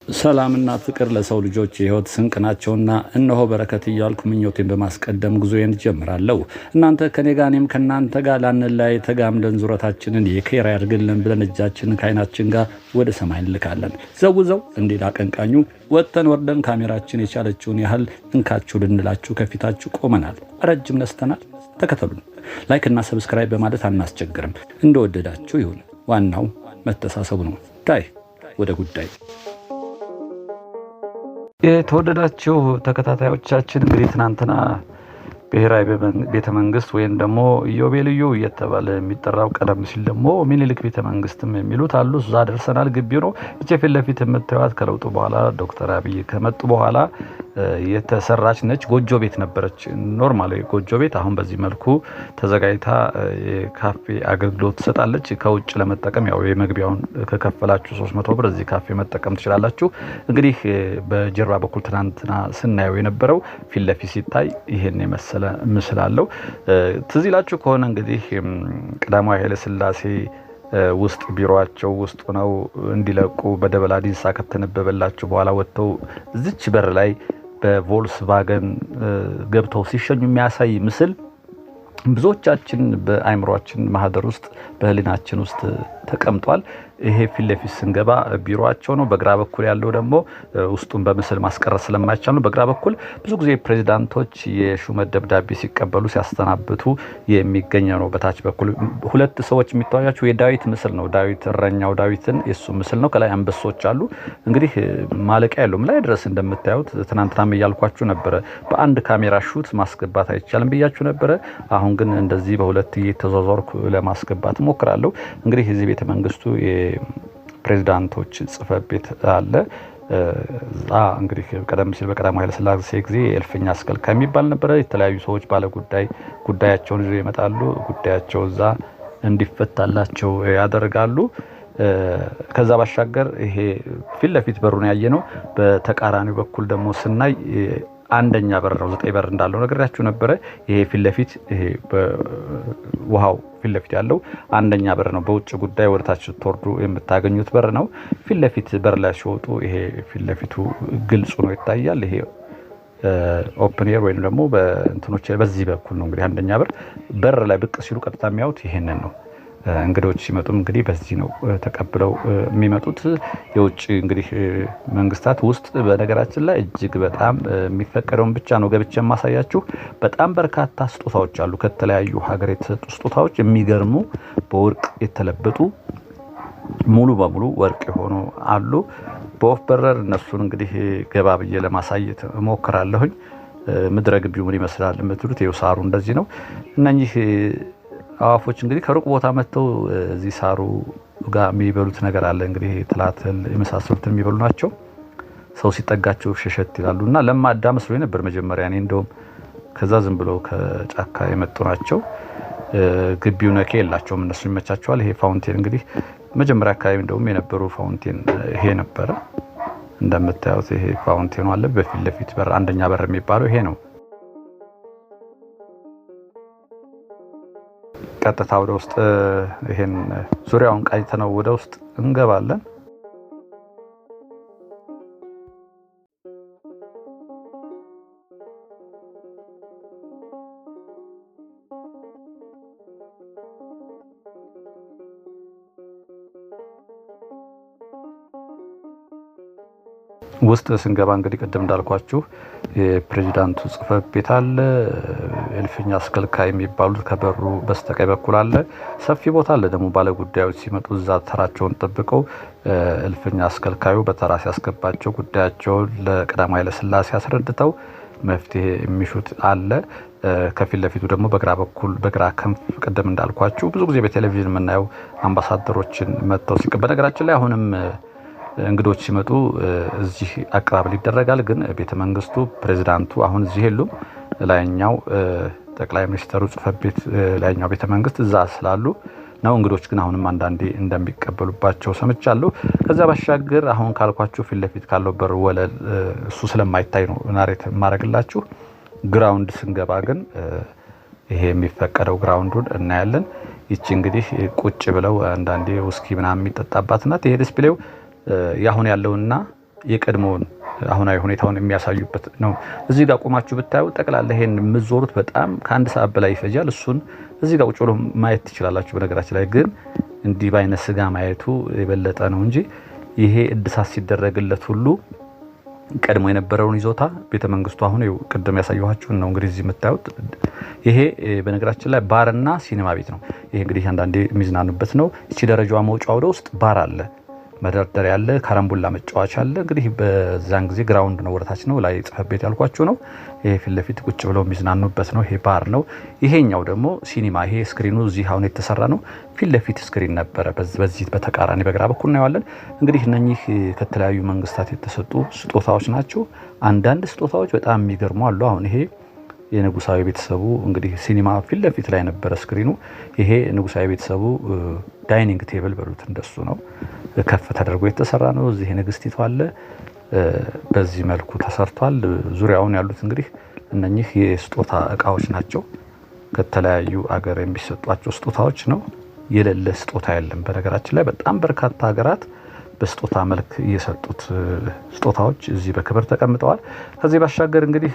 ሰላምና ፍቅር ለሰው ልጆች የህይወት ስንቅ ናቸውና እነሆ በረከት እያልኩ ምኞቴን በማስቀደም ጉዞዬን ጀምራለሁ። እናንተ ከኔ ጋር እኔም ከእናንተ ጋር ላንለያይ ተጋምደን ዙረታችንን የኬራ ያድርግልን ብለን እጃችንን ከዓይናችን ጋር ወደ ሰማይ እንልካለን። ዘውዘው እንዲል አቀንቃኙ ወጥተን ወርደን ካሜራችን የቻለችውን ያህል እንካችሁ ልንላችሁ ከፊታችሁ ቆመናል። ረጅም ነስተናል። ተከተሉን። ላይክ እና ሰብስክራይብ በማለት አናስቸግርም። እንደወደዳችሁ ይሁን። ዋናው መተሳሰቡ ነው። ዳይ ወደ ጉዳይ የተወደዳችሁ ተከታታዮቻችን እንግዲህ ትናንትና ብሔራዊ ቤተመንግስት ወይም ደግሞ ኢዮቤልዩ እየተባለ የሚጠራው ቀደም ሲል ደግሞ ሚኒሊክ ቤተመንግስትም የሚሉት አሉ። እዛ ደርሰናል። ግቢው ነው እቺ ፊት ለፊት የምታዩት ከለውጡ በኋላ ዶክተር አብይ ከመጡ በኋላ የተሰራች ነች። ጎጆ ቤት ነበረች። ኖርማል ጎጆ ቤት አሁን በዚህ መልኩ ተዘጋጅታ የካፌ አገልግሎት ትሰጣለች። ከውጭ ለመጠቀም ያው የመግቢያውን ከከፈላችሁ 300 ብር እዚህ ካፌ መጠቀም ትችላላችሁ። እንግዲህ በጀርባ በኩል ትናንትና ስናየው የነበረው ፊት ለፊት ሲታይ ይሄን የመሰለ ምስል አለው። ትዝ ይላችሁ ከሆነ እንግዲህ ቀዳማዊ ኃይለ ሥላሴ ውስጥ ቢሮአቸው ውስጥ ነው እንዲለቁ በደበላ ዲንሳ ከተነበበላቸው በኋላ ወጥተው እዚች በር ላይ በቮልስቫገን ገብተው ሲሸኙ የሚያሳይ ምስል ብዙዎቻችን በአይምሮአችን ማህደር ውስጥ በህሊናችን ውስጥ ተቀምጧል። ይሄ ፊት ለፊት ስንገባ ቢሮአቸው ነው። በግራ በኩል ያለው ደግሞ ውስጡን በምስል ማስቀረጽ ስለማይቻል ነው። በግራ በኩል ብዙ ጊዜ ፕሬዚዳንቶች የሹመት ደብዳቤ ሲቀበሉ ሲያስተናብቱ የሚገኘው ነው። በታች በኩል ሁለት ሰዎች የሚታያቸው የዳዊት ምስል ነው። ዳዊት እረኛው ዳዊትን የሱ ምስል ነው። ከላይ አንበሶች አሉ። እንግዲህ ማለቂያ የለውም። ላይ ድረስ እንደምታዩት ትናንትናም እያልኳችሁ ነበረ። በአንድ ካሜራ ሹት ማስገባት አይቻልም ብያችሁ ነበረ። አሁን ግን እንደዚህ በሁለት እየተዟዟርኩ ለማስገባት ሞክራለሁ። እንግዲህ እዚህ ቤተ መንግስቱ የፕሬዝዳንቶች ጽሕፈት ቤት አለ። እንግዲህ ቀደም ሲል በቀዳማዊ ኃይለ ሥላሴ ጊዜ የእልፍኝ አስከልካይ የሚባል ነበረ። የተለያዩ ሰዎች ባለ ጉዳያቸውን ይዘው ይመጣሉ። ጉዳያቸው እዛ እንዲፈታላቸው ያደርጋሉ። ከዛ ባሻገር ይሄ ፊት ለፊት በሩን ያየነው። በተቃራኒው በኩል ደግሞ ስናይ አንደኛ በር ነው። 9 በር እንዳለው ነግሬያችሁ ነበረ። ይሄ ፊት ለፊት ይሄ በውሃው ፊት ለፊት ያለው አንደኛ በር ነው። በውጭ ጉዳይ ወደታች ተወርዱ የምታገኙት በር ነው። ፊት ለፊት በር ላይ ሲወጡ ይሄ ፊት ለፊቱ ግልጽ ነው ይታያል። ይሄ ኦፕን ኤር ወይም ደግሞ በእንትኖች በዚህ በኩል ነው እንግዲህ አንደኛ በር ላይ ብቅ ሲሉ ቀጥታ የሚያዩት ይሄንን ነው። እንግዶች ሲመጡም እንግዲህ በዚህ ነው ተቀብለው የሚመጡት። የውጭ እንግዲህ መንግስታት ውስጥ በነገራችን ላይ እጅግ በጣም የሚፈቀደውን ብቻ ነው ገብቼ የማሳያችሁ። በጣም በርካታ ስጦታዎች አሉ። ከተለያዩ ሀገር የተሰጡ ስጦታዎች የሚገርሙ በወርቅ የተለበጡ ሙሉ በሙሉ ወርቅ የሆኑ አሉ። በወፍ በረር እነሱን እንግዲህ ገባ ብዬ ለማሳየት እሞክራለሁኝ። ምድረ ግቢው ምን ይመስላል የምትሉት ይኸው ሳሩ እንደዚህ ነው። እነኚህ አዋፎች እንግዲህ ከሩቅ ቦታ መጥተው እዚህ ሳሩ ጋር የሚበሉት ነገር አለ። እንግዲህ ትላትል የመሳሰሉትን የሚበሉ ናቸው። ሰው ሲጠጋቸው ሸሸት ይላሉና ለማዳ መስሎኝ ነበር መጀመሪያ እኔ እንደውም። ከዛ ዝም ብለው ከጫካ የመጡ ናቸው። ግቢው ነኬ የላቸውም፣ እነሱ ይመቻቸዋል። ይሄ ፋውንቴን እንግዲህ መጀመሪያ አካባቢ እንደውም የነበሩ ፋውንቴን ይሄ ነበረ። እንደምታዩት ይሄ ፋውንቴኑ አለ። በፊት ለፊት በር አንደኛ በር የሚባለው ይሄ ነው። ቀጥታ ወደ ውስጥ ይሄን ዙሪያውን ቃኝተነው ወደ ውስጥ እንገባለን። ውስጥ ስንገባ እንግዲህ ቀደም እንዳልኳችሁ የፕሬዝዳንቱ ጽሕፈት ቤት አለ። እልፍኝ አስከልካይ የሚባሉት ከበሩ በስተቀኝ በኩል አለ። ሰፊ ቦታ አለ ደግሞ ባለ ጉዳዮች ሲመጡ እዛ ተራቸውን ጠብቀው እልፍኝ አስከልካዩ በተራ ሲያስገባቸው ጉዳያቸውን ለቀዳማዊ ኃይለ ሥላሴ አስረድተው መፍትሄ የሚሹት አለ። ከፊት ለፊቱ ደግሞ በግራ በኩል በግራ ክንፍ ቀደም እንዳልኳችሁ ብዙ ጊዜ በቴሌቪዥን የምናየው አምባሳደሮችን መጥተው በነገራችን ላይ አሁንም እንግዶች ሲመጡ እዚህ አቀባበል ይደረጋል። ግን ቤተ መንግስቱ ፕሬዝዳንቱ አሁን እዚህ የሉም። ላይኛው ጠቅላይ ሚኒስትሩ ጽሕፈት ቤት ላይኛው ቤተ መንግስት እዛ ስላሉ ነው። እንግዶች ግን አሁንም አንዳንዴ እንደሚቀበሉባቸው ሰምቻለሁ። ከዛ ባሻገር አሁን ካልኳችሁ ፊት ለፊት ካለው በር ወለል እሱ ስለማይታይ ነው ናሬት ማድረግላችሁ። ግራውንድ ስንገባ ግን ይሄ የሚፈቀደው ግራውንዱን እናያለን። ይቺ እንግዲህ ቁጭ ብለው አንዳንዴ ውስኪ ምናምን የሚጠጣባት ናት። ይሄ ዲስፕሌው ያሁን ያለውና የቀድሞውን አሁናዊ ሁኔታውን የሚያሳዩበት ነው። እዚህ ጋር ቆማችሁ ብታዩ ጠቅላላ ይሄን የምትዞሩት በጣም ከአንድ ሰዓት በላይ ይፈጃል። እሱን እዚህ ጋር ቁጭ ብሎ ማየት ትችላላችሁ። በነገራችን ላይ ግን እንዲህ በአይነ ስጋ ማየቱ የበለጠ ነው እንጂ ይሄ እድሳት ሲደረግለት ሁሉ ቀድሞ የነበረውን ይዞታ ቤተ መንግስቱ አሁን ቅድም ያሳየኋችሁን ነው እንግዲህ እዚህ የምታዩት። ይሄ በነገራችን ላይ ባርና ሲኒማ ቤት ነው። ይሄ እንግዲህ አንዳንዴ የሚዝናኑበት ነው። እቺ ደረጃዋ መውጫ ወደ ውስጥ ባር አለ፣ መደርደሪያ አለ፣ ካራምቡላ መጫወቻ አለ። እንግዲህ በዛን ጊዜ ግራውንድ ነው፣ ወደታች ነው፣ ላይ ጽሕፈት ቤት ያልኳችሁ ነው። ይሄ ፊት ለፊት ቁጭ ብለው የሚዝናኑበት ነው። ይሄ ባር ነው። ይሄኛው ደግሞ ሲኒማ። ይሄ ስክሪኑ እዚህ አሁን የተሰራ ነው። ፊት ለፊት ስክሪን ነበረ፣ በዚህ በተቃራኒ በግራ በኩል እናየዋለን። እንግዲህ እነኚህ ከተለያዩ መንግስታት የተሰጡ ስጦታዎች ናቸው። አንዳንድ ስጦታዎች በጣም የሚገርሙ አሉ። አሁን ይሄ የንጉሳዊ ቤተሰቡ እንግዲህ ሲኒማ ፊት ለፊት ላይ ነበረ ስክሪኑ። ይሄ ንጉሳዊ ቤተሰቡ ዳይኒንግ ቴብል በሉት እንደሱ ነው። ከፍ ተደርጎ የተሰራ ነው። እዚህ ንግስቲቱ አለ። በዚህ መልኩ ተሰርቷል። ዙሪያውን ያሉት እንግዲህ እነኚህ የስጦታ እቃዎች ናቸው። ከተለያዩ አገር የሚሰጧቸው ስጦታዎች ነው። የሌለ ስጦታ የለም። በነገራችን ላይ በጣም በርካታ ሀገራት በስጦታ መልክ እየሰጡት ስጦታዎች እዚህ በክብር ተቀምጠዋል። ከዚህ ባሻገር እንግዲህ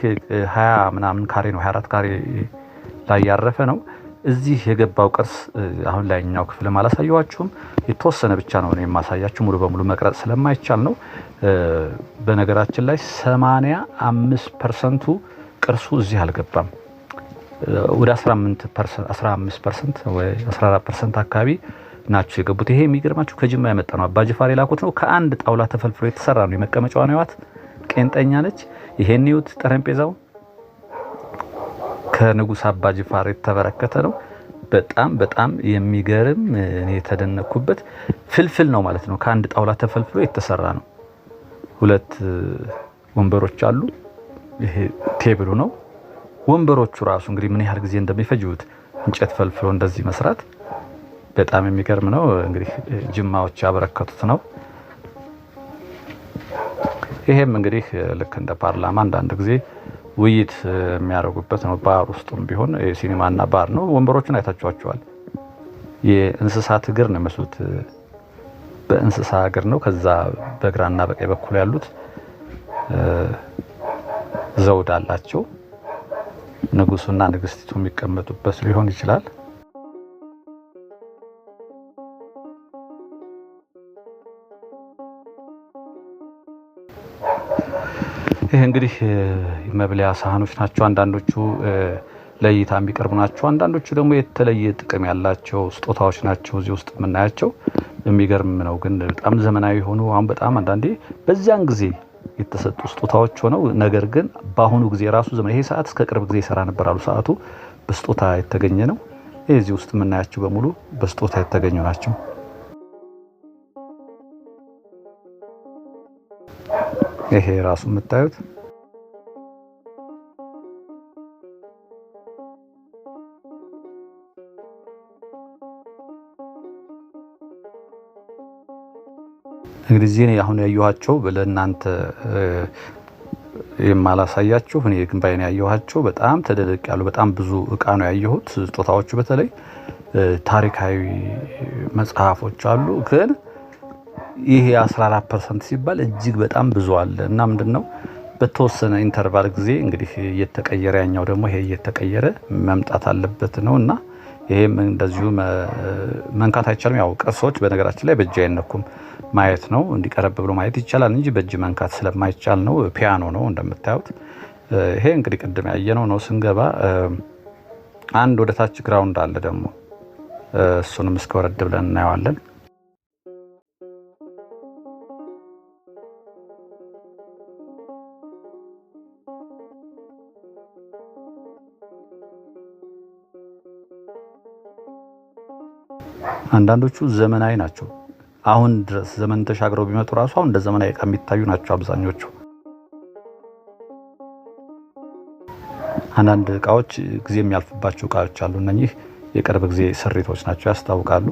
20 ምናምን ካሬ ነው፣ 24 ካሬ ላይ ያረፈ ነው። እዚህ የገባው ቅርስ አሁን ላይኛው ክፍል አላሳየኋችሁም። የተወሰነ ብቻ ነው የማሳያችሁ፣ ሙሉ በሙሉ መቅረጽ ስለማይቻል ነው። በነገራችን ላይ 85% ቅርሱ እዚህ አልገባም። ወደ 15% ወይ 14% አካባቢ ናቸው የገቡት። ይሄ የሚገርማችሁ ከጅማ የመጣ ነው። አባጅፋር የላኩት ነው። ከአንድ ጣውላ ተፈልፍሎ የተሰራ ነው። የመቀመጫዋ ነዋት ቄንጠኛ ነች። ይሄን ይዩት። ጠረጴዛው ከንጉስ አባጅፋር የተበረከተ ነው። በጣም የሚገርም እኔ የተደነኩበት ፍልፍል ነው ማለት ነው። ከአንድ ጣውላ ተፈልፍሎ የተሰራ ነው። 2 ወንበሮች አሉ። ይሄ ቴብሉ ነው። ወንበሮቹ ራሱ እንግዲህ ምን ያህል ጊዜ እንደሚፈጅት እንጨት ፈልፍሎ እንደዚህ መስራት በጣም የሚገርም ነው። እንግዲህ ጅማዎች ያበረከቱት ነው። ይሄም እንግዲህ ልክ እንደ ፓርላማ አንዳንድ ጊዜ ውይይት የሚያደርጉበት ነው። ባር ውስጥም ቢሆን ሲኒማና ባር ነው። ወንበሮቹን አይታችኋቸዋል። የእንስሳት እግር ነው የሚመስሉት። በእንስሳ እግር ነው። ከዛ በግራና በቀኝ በኩል ያሉት ዘውድ አላቸው። ንጉሱና ንግስቲቱ የሚቀመጡበት ሊሆን ይችላል። ይሄ እንግዲህ መብለያ ሳህኖች ናቸው። አንዳንዶቹ ለእይታ የሚቀርቡ ናቸው። አንዳንዶቹ ደግሞ የተለየ ጥቅም ያላቸው ስጦታዎች ናቸው እዚህ ውስጥ የምናያቸው። የሚገርም ነው ግን በጣም ዘመናዊ ሆኑ። አሁን በጣም አንዳንዴ በዚያን ጊዜ የተሰጡ ስጦታዎች ሆነው ነገር ግን በአሁኑ ጊዜ ራሱ ዘመን ይሄ ሰዓት እስከ ቅርብ ጊዜ ይሰራ ነበር አሉ። ሰዓቱ በስጦታ የተገኘ ነው። እዚህ ውስጥ የምናያቸው በሙሉ በስጦታ የተገኙ ናቸው። ይሄ ራሱ የምታዩት እንግዲህ እዚህ አሁን ያየኋቸው ለእናንተ የማላሳያችሁ እኔ ግን ባይኔ ያየኋቸው በጣም ተደልቅ ያሉ በጣም ብዙ እቃ ነው ያየሁት። ስጦታዎቹ በተለይ ታሪካዊ መጽሐፎች አሉ። ግን ይሄ 14% ሲባል እጅግ በጣም ብዙ አለ እና ምንድነው በተወሰነ ኢንተርቫል ጊዜ እንግዲህ እየተቀየረ ያኛው ደግሞ ይሄ እየተቀየረ መምጣት አለበት ነውና ይሄም እንደዚሁ መንካት አይቻልም። ያው ቅርሶች በነገራችን ላይ በእጅ አይነኩም፣ ማየት ነው። እንዲቀረብ ብሎ ማየት ይቻላል እንጂ በእጅ መንካት ስለማይቻል ነው። ፒያኖ ነው እንደምታዩት። ይሄ እንግዲህ ቅድም ያየነው ነው። ስንገባ አንድ ወደ ታች ግራውንድ አለ ደግሞ እሱንም እስከ ወረድ ብለን እናየዋለን። አንዳንዶቹ ዘመናዊ ናቸው። አሁን ድረስ ዘመን ተሻግረው ቢመጡ ራሱ አሁን እንደ ዘመናዊ እቃ የሚታዩ ናቸው አብዛኞቹ። አንዳንድ እቃዎች ጊዜ የሚያልፍባቸው እቃዎች አሉ። እነኚህ የቅርብ ጊዜ ስሪቶች ናቸው፣ ያስታውቃሉ።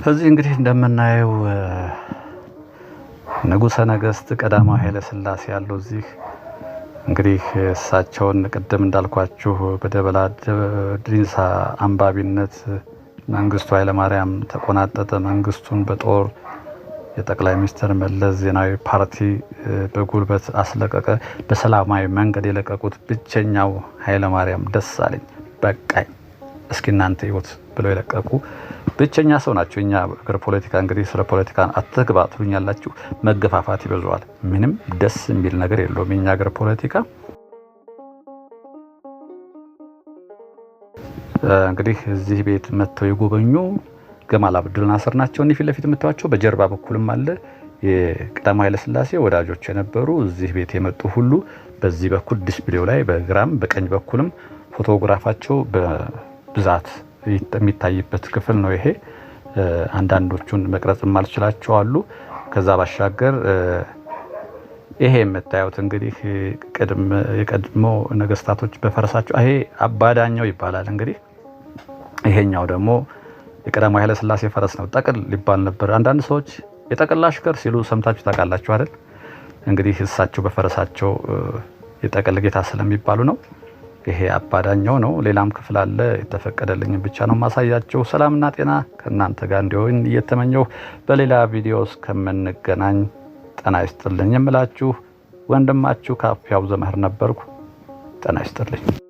እዚህ እንግዲህ እንደምናየው ንጉሠ ነገሥት ቀዳማዊ ኃይለ ሥላሴ ያሉ እዚህ እንግዲህ እሳቸውን ቅድም እንዳልኳችሁ በደበላ ዲንሳ አንባቢነት መንግስቱ ኃይለማርያም ተቆናጠጠ። መንግስቱን በጦር የጠቅላይ ሚኒስትር መለስ ዜናዊ ፓርቲ በጉልበት አስለቀቀ። በሰላማዊ መንገድ የለቀቁት ብቸኛው ኃይለማርያም ደሳለኝ በቃኝ እስኪ እናንተ ይወት ብለው የለቀቁ ብቸኛ ሰው ናቸው። እኛ ሀገር ፖለቲካ እንግዲህ ስለ ፖለቲካ አትግባ ትሉኛላችሁ፣ መገፋፋት ይበዛዋል። ምንም ደስ የሚል ነገር የለውም የኛ ሀገር ፖለቲካ። እንግዲህ እዚህ ቤት መጥተው የጎበኙ ገማል አብዱል ናስር ናቸው። እኒህ ፊት ለፊት የምታዩቸው በጀርባ በኩልም አለ የቀዳማዊ ኃይለ ሥላሴ ወዳጆች የነበሩ እዚህ ቤት የመጡ ሁሉ በዚህ በኩል ዲስፕሌው ላይ በግራም በቀኝ በኩልም ፎቶግራፋቸው በብዛት የሚታይበት ክፍል ነው ይሄ። አንዳንዶቹን መቅረጽ ማልችላቸው አሉ። ከዛ ባሻገር ይሄ የምታዩት እንግዲህ የቀድሞ ነገስታቶች በፈረሳቸው ይሄ አባዳኛው ይባላል። እንግዲህ ይሄኛው ደግሞ የቀዳማዊ ኃይለ ሥላሴ ፈረስ ነው። ጠቅል ሊባል ነበር። አንዳንድ ሰዎች የጠቅል አሽከር ሲሉ ሰምታችሁ ታውቃላችሁ አይደል? እንግዲህ እሳቸው በፈረሳቸው የጠቅል ጌታ ስለሚባሉ ነው። ይሄ አባዳኛው ነው። ሌላም ክፍል አለ። የተፈቀደልኝ ብቻ ነው ማሳያቸው። ሰላምና ጤና ከእናንተ ጋር እንዲሆን እየተመኘሁ በሌላ ቪዲዮ እስከምንገናኝ ጤና ይስጥልኝ የምላችሁ ወንድማችሁ ካፊያው ዘመህር ነበርኩ። ጤና ይስጥልኝ።